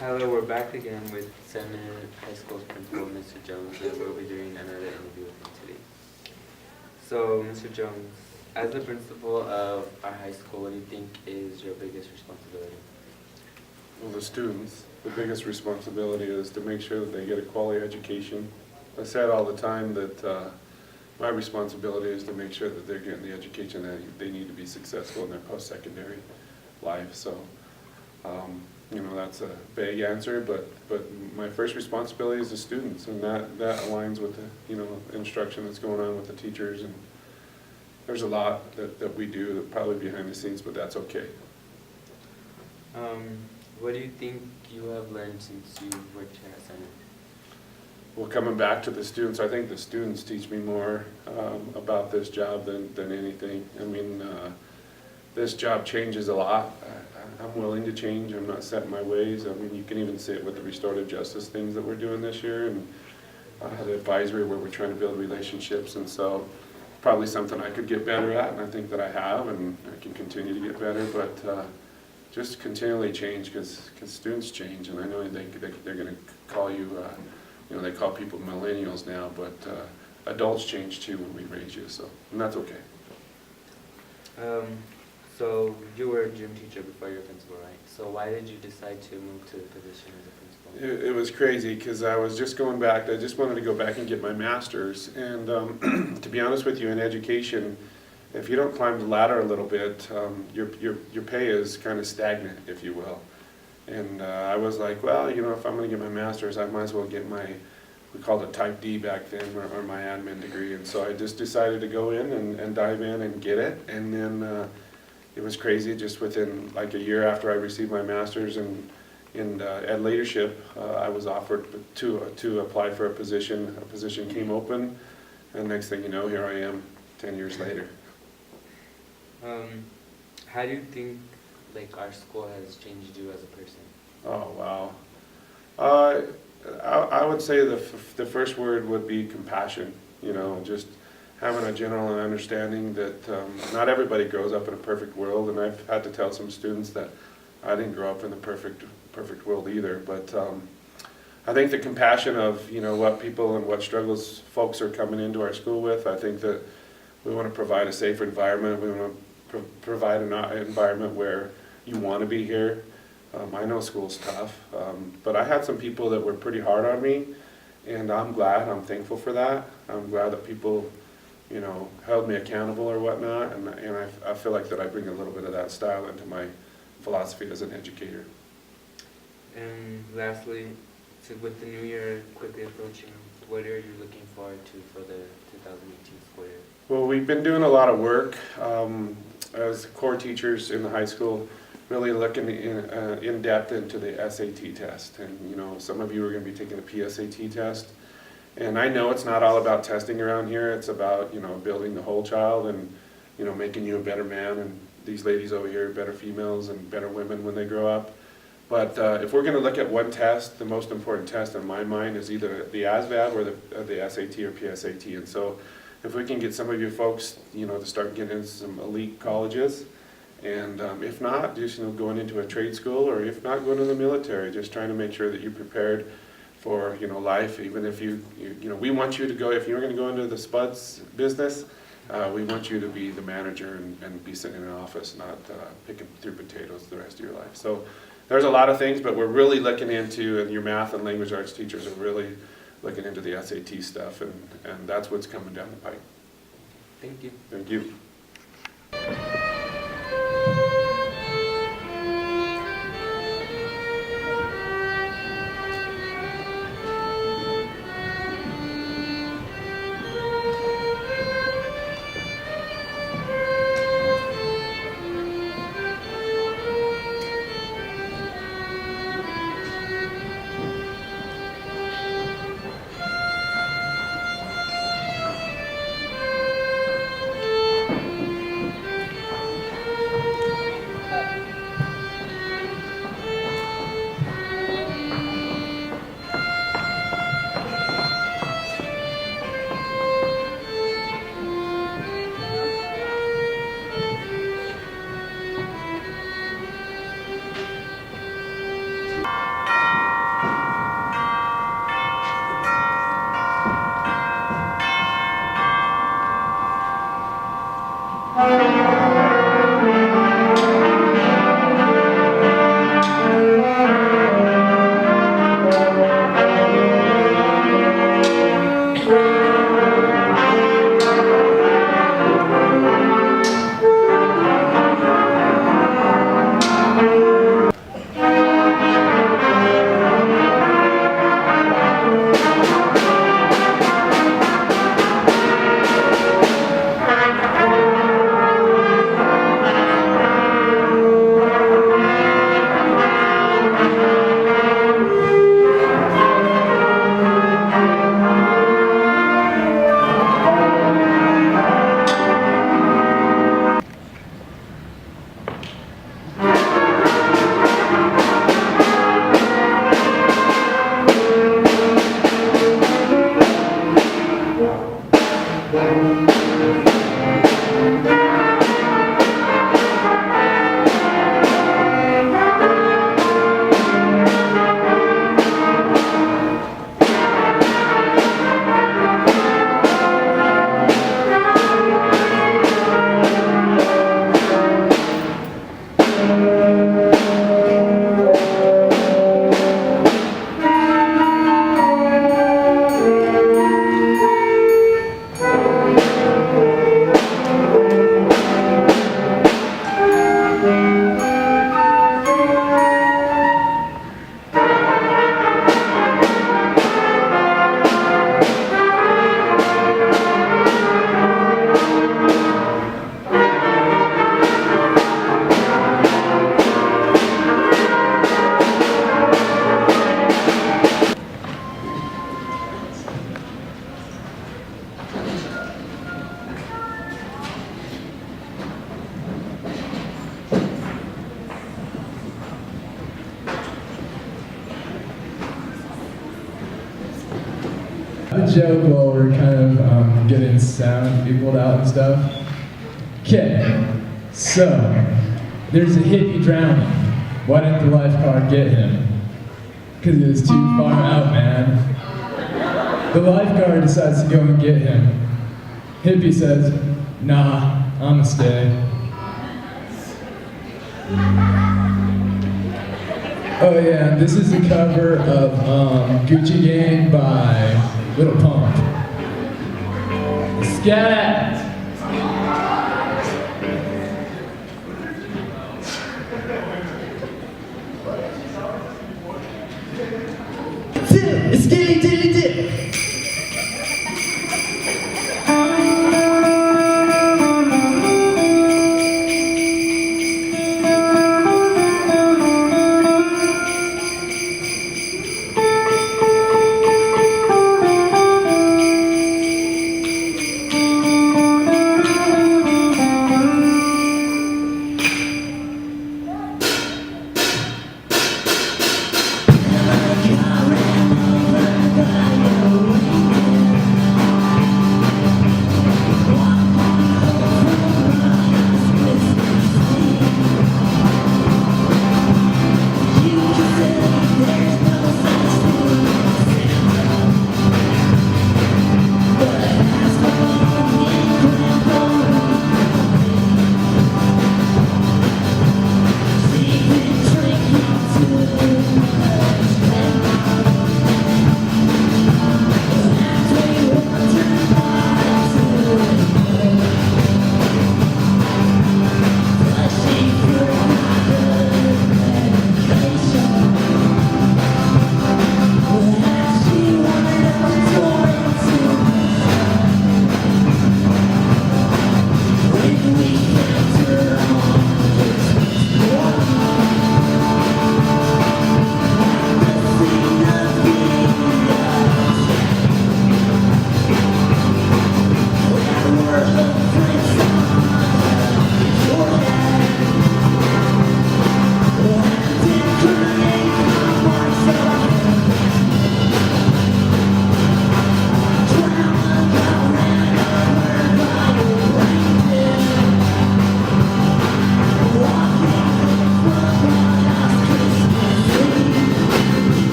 Hello, we're back again with Seminole High School's principal, Mr. Jones, and we'll be doing another interview with him today. So, Mr. Jones, as the principal of our high school, what do you think is your biggest responsibility? Well, the students, the biggest responsibility is to make sure that they get a quality education. I say it all the time that my responsibility is to make sure that they're getting the education that they need to be successful in their post-secondary life. So, you know, that's a vague answer, but my first responsibility is the students, and that aligns with the, you know, instruction that's going on with the teachers, and there's a lot that we do that probably behind the scenes, but that's okay. What do you think you have learned since you worked here at Seminole? Well, coming back to the students, I think the students teach me more about this job than anything. I mean, this job changes a lot. I'm willing to change. I'm not set in my ways. I mean, you can even see it with the restorative justice things that we're doing this year, and the advisory where we're trying to build relationships. And so probably something I could get better at, and I think that I have, and I can continue to get better. But just continually change, because students change, and I know they're going to call you, you know, they call people millennials now, but adults change too when we raise you, so, and that's okay. So you were a gym teacher before you were principal, right? So why did you decide to move to the position as a principal? It was crazy, because I was just going back, I just wanted to go back and get my master's, and to be honest with you, in education, if you don't climb the ladder a little bit, your pay is kind of stagnant, if you will. And I was like, well, you know, if I'm going to get my master's, I might as well get my, we called it Type D back then, or my admin degree. And so I just decided to go in and dive in and get it. And then it was crazy, just within like a year after I received my master's in ed leadership, I was offered to apply for a position. A position came open, and next thing you know, here I am 10 years later. How do you think like our school has changed you as a person? Oh, wow. I would say the first word would be compassion. You know, just having a general understanding that not everybody grows up in a perfect world, and I've had to tell some students that I didn't grow up in the perfect world either. But I think the compassion of, you know, what people and what struggles folks are coming into our school with. I think that we want to provide a safe environment. We want to provide an environment where you want to be here. I know school's tough, but I had some people that were pretty hard on me, and I'm glad, I'm thankful for that. I'm glad that people, you know, held me accountable or whatnot, and I feel like that I bring a little bit of that style into my philosophy as an educator. And lastly, so with the new year quickly approaching, what are you looking forward to for the 2018 school year? Well, we've been doing a lot of work as core teachers in the high school, really looking in depth into the SAT test. And you know, some of you are going to be taking the PSAT test. And I know it's not all about testing around here. It's about, you know, building the whole child and, you know, making you a better man. And these ladies over here, better females and better women when they grow up. But if we're going to look at one test, the most important test in my mind is either the ASVAB or the SAT or PSAT. And so if we can get some of you folks, you know, to start getting into some elite colleges, and if not, just, you know, going into a trade school, or if not, going to the military, just trying to make sure that you're prepared for, you know, life. Even if you know, we want you to go, if you're going to go into the spuds business, we want you to be the manager and be sitting in an office, not picking through potatoes the rest of your life. So there's a lot of things, but we're really looking into, and your math and language arts teachers are really looking into the SAT stuff, and that's what's coming down the pike. Thank you. Thank you. The joke while we're kind of getting sound equaled out and stuff. Okay, so there's a hippie drowning. Why didn't the lifeguard get him? Because he was too far out, man. The lifeguard decides to go and get him. Hippie says, nah, I'ma stay. Oh yeah, this is a cover of Gucci Gang by Little Pump. Scat! Skilly dilly dip!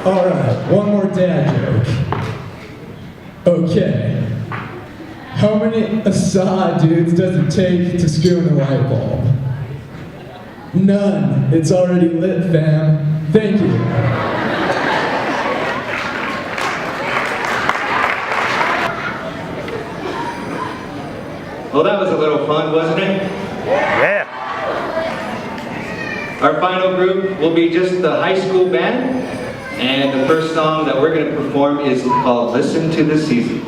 Alright, one more dad joke. Okay. How many Assad dudes does it take to screw in a light bulb? None. It's already lit, fam. Thank you. Well, that was a little fun, wasn't it? Yeah. Our final group will be just the high school band, and the first song that we're going to perform is called Listen to the Season.